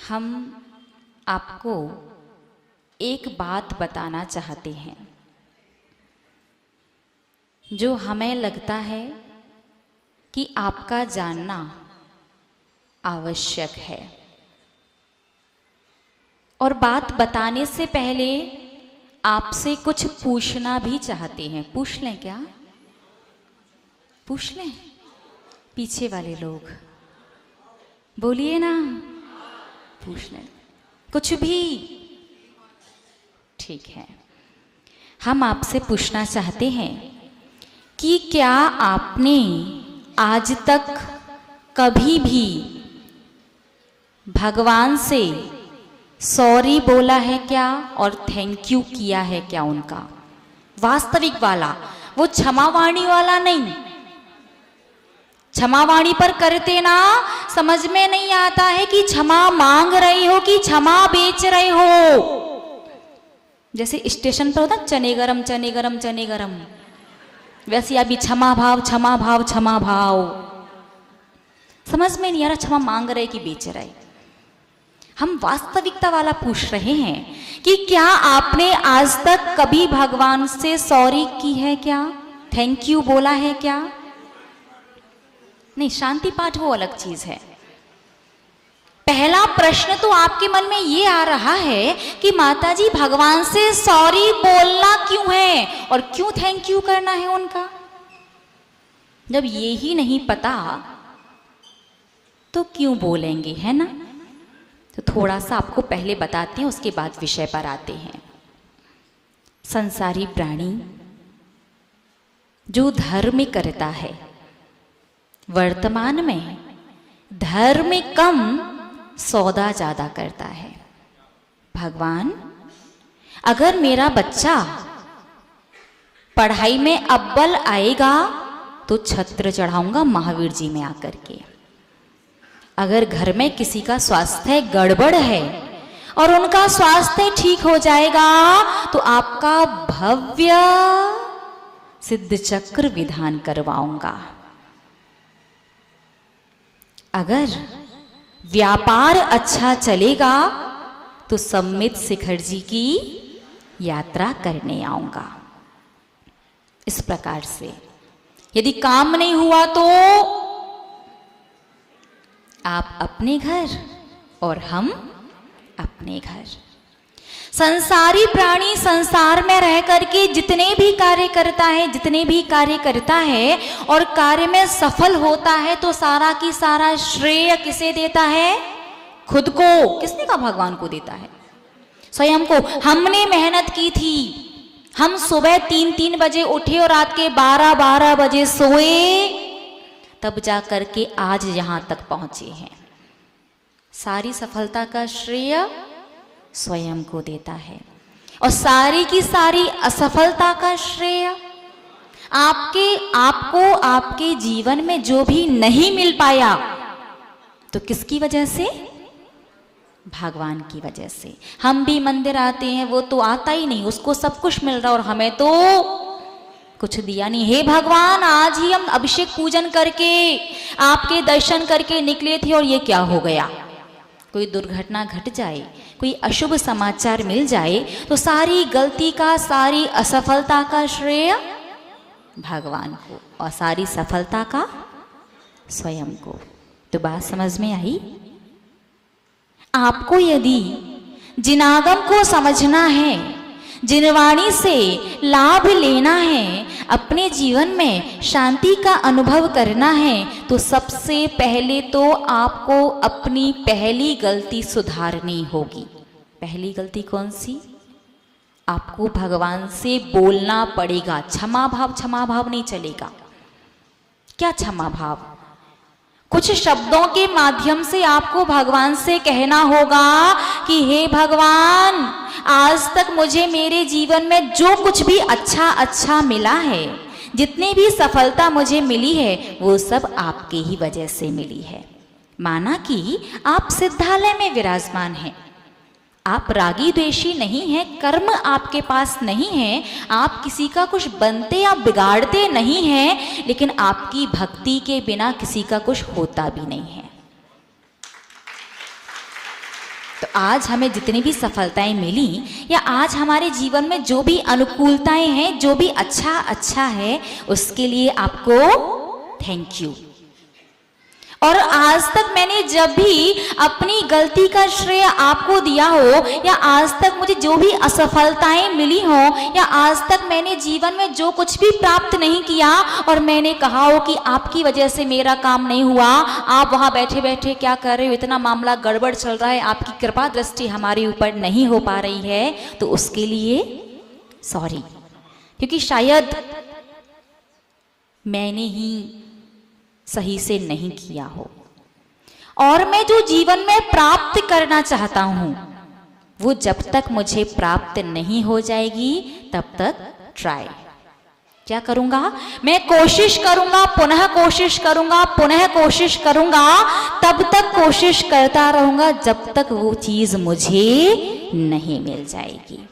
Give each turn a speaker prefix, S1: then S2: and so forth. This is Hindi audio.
S1: हम आपको एक बात बताना चाहते हैं जो हमें लगता है कि आपका जानना आवश्यक है। और बात बताने से पहले आपसे कुछ पूछना भी चाहते हैं। पूछ लें क्या? पूछ लें? पीछे वाले लोग बोलिए ना, पूछ लें कुछ भी। ठीक है, हम आपसे पूछना चाहते हैं कि क्या आपने आज तक कभी भी भगवान से सॉरी बोला है क्या और थैंक यू किया है क्या? उनका वास्तविक वाला, वो क्षमावाणी वाला नहीं। क्षमावाणी पर करते ना समझ में नहीं आता है कि क्षमा मांग रहे हो कि क्षमा बेच रहे हो। जैसे स्टेशन पर होता चने गरम चने गरम चने गरम, वैसे अभी क्षमा भाव क्षमा भाव क्षमा भाव। समझ में नहीं आ रहा क्षमा मांग रहे कि बेच रहे। हम वास्तविकता वाला पूछ रहे हैं कि क्या आपने आज तक कभी भगवान से सॉरी की है क्या? थैंक यू बोला है क्या? नहीं, शांति पाठ वो अलग चीज है। पहला प्रश्न तो आपके मन में ये आ रहा है कि माताजी भगवान से सॉरी बोलना क्यों है और क्यों थैंक यू करना है उनका? जब ये ही नहीं पता तो क्यों बोलेंगे, है ना? तो थोड़ा सा आपको पहले बताते हैं, उसके बाद विषय पर आते हैं। संसारी प्राणी जो धर्म करता है, वर्तमान में धर्म कम सौदा ज्यादा करता है। भगवान, अगर मेरा बच्चा पढ़ाई में अव्वल आएगा तो छत्र चढ़ाऊंगा महावीर जी में आकर के। अगर घर में किसी का स्वास्थ्य गड़बड़ है और उनका स्वास्थ्य ठीक हो जाएगा तो आपका भव्य सिद्ध चक्र विधान करवाऊंगा। अगर व्यापार अच्छा चलेगा तो सम्मित शिखर जी की यात्रा करने आऊंगा। इस प्रकार से यदि काम नहीं हुआ तो आप अपने घर और हम अपने घर। संसारी प्राणी संसार में रह करके जितने भी कार्य करता है और कार्य में सफल होता है तो सारा की सारा श्रेय किसे देता है? खुद को। किसने कहा? भगवान को देता है, स्वयं को। हमने मेहनत की थी, हम सुबह 3-3 बजे उठे और रात के 12-12 बजे सोए, तब जा करके आज यहां तक पहुंचे हैं। सारी सफलता का श्रेय स्वयं को देता है और सारी की सारी असफलता का श्रेय आपको आपके जीवन में जो भी नहीं मिल पाया तो किसकी वजह से? भगवान की वजह से। हम भी मंदिर आते हैं, वो तो आता ही नहीं, उसको सब कुछ मिल रहा और हमें तो कुछ दिया नहीं। हे भगवान, आज ही हम अभिषेक पूजन करके आपके दर्शन करके निकले थे और ये क्या हो गया? कोई दुर्घटना घट जाए, कोई अशुभ समाचार मिल जाए तो सारी गलती का, सारी असफलता का श्रेय भगवान को और सारी सफलता का स्वयं को। तो बात समझ में आई? आपको यदि जिनागम को समझना है, जिनवाणी से लाभ लेना है, अपने जीवन में शांति का अनुभव करना है तो सबसे पहले तो आपको अपनी पहली गलती सुधारनी होगी। पहली गलती कौन सी? आपको भगवान से बोलना पड़ेगा। क्षमा भाव नहीं चलेगा। क्या क्षमा भाव? कुछ शब्दों के माध्यम से आपको भगवान से कहना होगा कि हे भगवान, आज तक मुझे मेरे जीवन में जो कुछ भी अच्छा मिला है, जितनी भी सफलता मुझे मिली है, वो सब आपके ही वजह से मिली है। माना कि आप सिद्धालय में विराजमान हैं, आप रागी द्वेषी नहीं हैं, कर्म आपके पास नहीं है, आप किसी का कुछ बनते या बिगाड़ते नहीं हैं, लेकिन आपकी भक्ति के बिना किसी का कुछ होता भी नहीं है। तो आज हमें जितनी भी सफलताएं मिली या आज हमारे जीवन में जो भी अनुकूलताएं हैं, जो भी अच्छा है, उसके लिए आपको थैंक यू। और आज तक मैंने जब भी अपनी गलती का श्रेय आपको दिया हो, या आज तक मुझे जो भी असफलताएं मिली हो, या आज तक मैंने जीवन में जो कुछ भी प्राप्त नहीं किया और मैंने कहा हो कि आपकी वजह से मेरा काम नहीं हुआ, आप वहां बैठे बैठे क्या कर रहे हो, इतना मामला गड़बड़ चल रहा है, आपकी कृपा दृष्टि हमारे ऊपर नहीं हो पा रही है, तो उसके लिए सॉरी, क्योंकि शायद मैंने ही सही से नहीं किया हो। और मैं जो जीवन में प्राप्त करना चाहता हूं वो जब तक मुझे प्राप्त नहीं हो जाएगी तब तक ट्राई क्या करूंगा, मैं कोशिश करूंगा, पुनः कोशिश करूंगा, पुनः कोशिश करूंगा, तब तक कोशिश करता रहूंगा जब तक वो चीज मुझे नहीं मिल जाएगी।